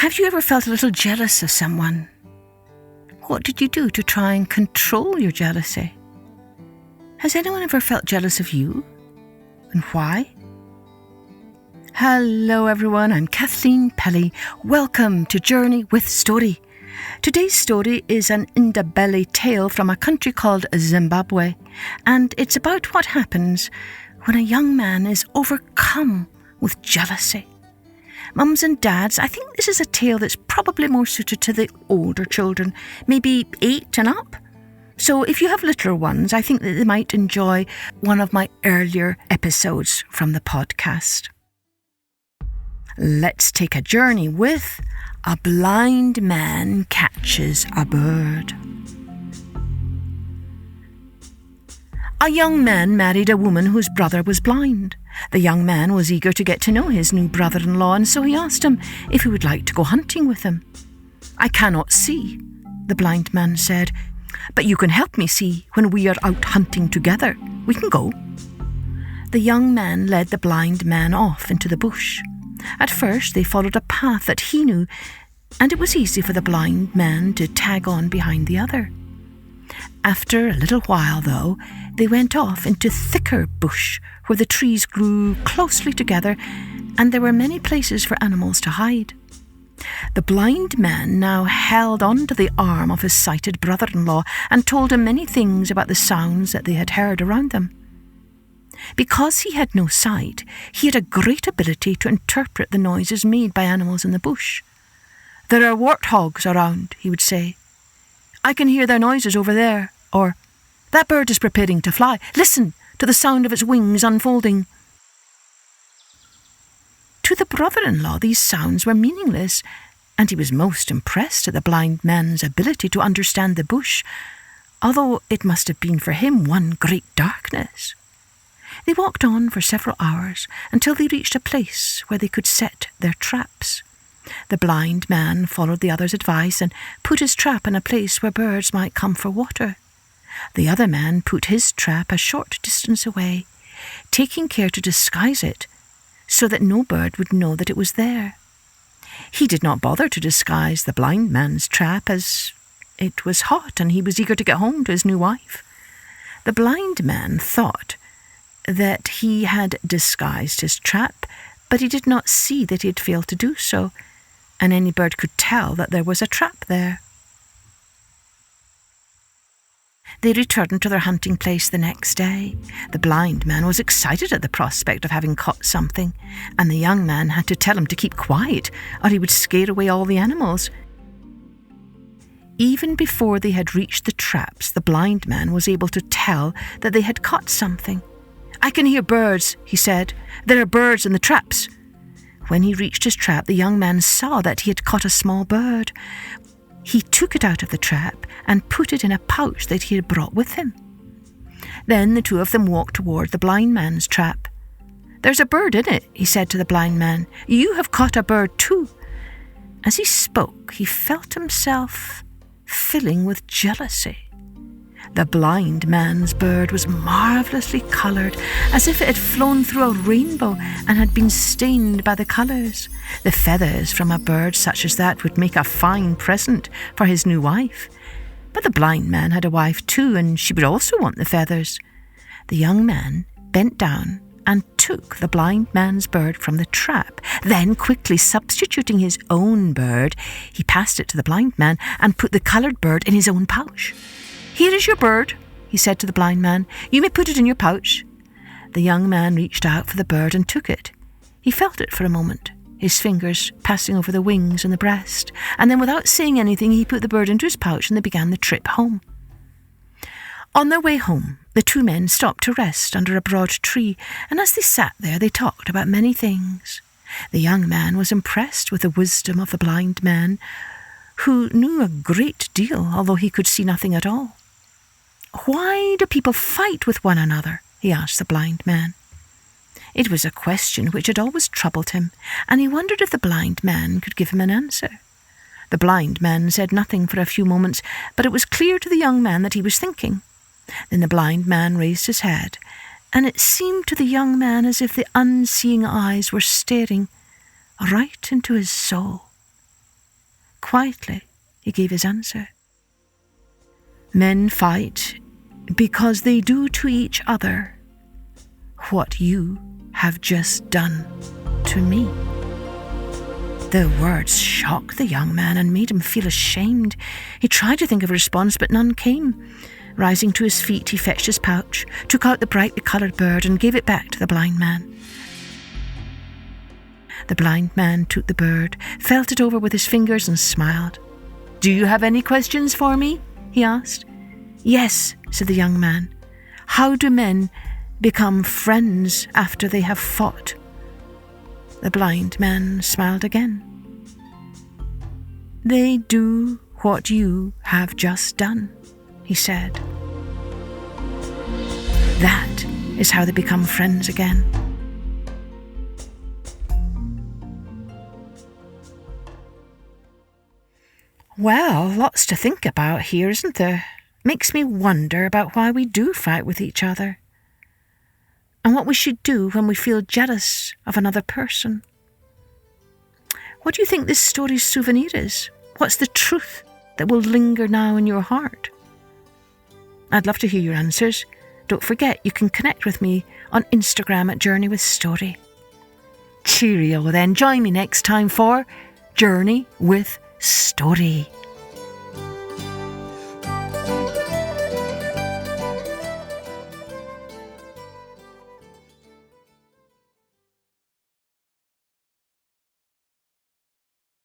Have you ever felt a little jealous of someone? What did you do to try and control your jealousy? Has anyone ever felt jealous of you? And why? Hello everyone, I'm Kathleen Pelly. Welcome to Journey with Story. Today's story is an Ndebele tale from a country called Zimbabwe, and it's about what happens when a young man is overcome with jealousy. Mums and dads, I think this is a tale that's probably more suited to the older children, maybe 8 and up. So if you have littler ones, I think that they might enjoy one of my earlier episodes from the podcast. Let's take a journey with A Blind Man Catches a Bird. A young man married a woman whose brother was blind. The young man was eager to get to know his new brother-in-law, and so he asked him if he would like to go hunting with him. "I cannot see," the blind man said, "but you can help me see when we are out hunting together. We can go." The young man led the blind man off into the bush. At first they followed a path that he knew, and it was easy for the blind man to tag on behind the other. After a little while, though, they went off into thicker bush where the trees grew closely together and there were many places for animals to hide. The blind man now held on to the arm of his sighted brother-in-law and told him many things about the sounds that they had heard around them. Because he had no sight, he had a great ability to interpret the noises made by animals in the bush. "There are warthogs around," he would say. "I can hear their noises over there," or "That bird is preparing to fly. Listen to the sound of its wings unfolding." To the brother-in-law, these sounds were meaningless, and he was most impressed at the blind man's ability to understand the bush, although it must have been for him one great darkness. They walked on for several hours until they reached a place where they could set their traps. The blind man followed the other's advice and put his trap in a place where birds might come for water. The other man put his trap a short distance away, taking care to disguise it so that no bird would know that it was there. He did not bother to disguise the blind man's trap, as it was hot and he was eager to get home to his new wife. The blind man thought that he had disguised his trap, but he did not see that he had failed to do so, and any bird could tell that there was a trap there. They returned to their hunting place the next day. The blind man was excited at the prospect of having caught something, and the young man had to tell him to keep quiet, or he would scare away all the animals. Even before they had reached the traps, the blind man was able to tell that they had caught something. "I can hear birds," he said. "There are birds in the traps." When he reached his trap, the young man saw that he had caught a small bird. He took it out of the trap and put it in a pouch that he had brought with him. Then the two of them walked toward the blind man's trap. "There's a bird in it," he said to the blind man. "You have caught a bird too." As he spoke, he felt himself filling with jealousy. The blind man's bird was marvellously coloured, as if it had flown through a rainbow and had been stained by the colours. The feathers from a bird such as that would make a fine present for his new wife. But the blind man had a wife too, and she would also want the feathers. The young man bent down and took the blind man's bird from the trap. Then, quickly substituting his own bird, he passed it to the blind man and put the coloured bird in his own pouch. "Here is your bird," he said to the blind man. "You may put it in your pouch." The young man reached out for the bird and took it. He felt it for a moment, his fingers passing over the wings and the breast, and then without saying anything he put the bird into his pouch and they began the trip home. On their way home, the two men stopped to rest under a broad tree, and as they sat there they talked about many things. The young man was impressed with the wisdom of the blind man, who knew a great deal, although he could see nothing at all. "Why do people fight with one another?" he asked the blind man. It was a question which had always troubled him, and he wondered if the blind man could give him an answer. The blind man said nothing for a few moments, but it was clear to the young man that he was thinking. Then the blind man raised his head, and it seemed to the young man as if the unseeing eyes were staring right into his soul. Quietly, he gave his answer. Men fight because they do to each other what you have just done to me. The words shocked the young man and made him feel ashamed. He tried to think of a response, but none came. Rising to his feet, he fetched his pouch, took out the brightly coloured bird and gave it back to the blind man. The blind man took the bird, felt it over with his fingers and smiled. "Do you have any questions for me?" he asked. "Yes," said the young man. "How do men become friends after they have fought?" The blind man smiled again. "They do what you have just done," he said. That is how they become friends again. Well, lots to think about here, isn't there? Makes me wonder about why we do fight with each other, and what we should do when we feel jealous of another person. What do you think this story's souvenir is? What's the truth that will linger now in your heart? I'd love to hear your answers. Don't forget, you can connect with me on Instagram at Journey with Story. Cheerio then. Join me next time for Journey with Story.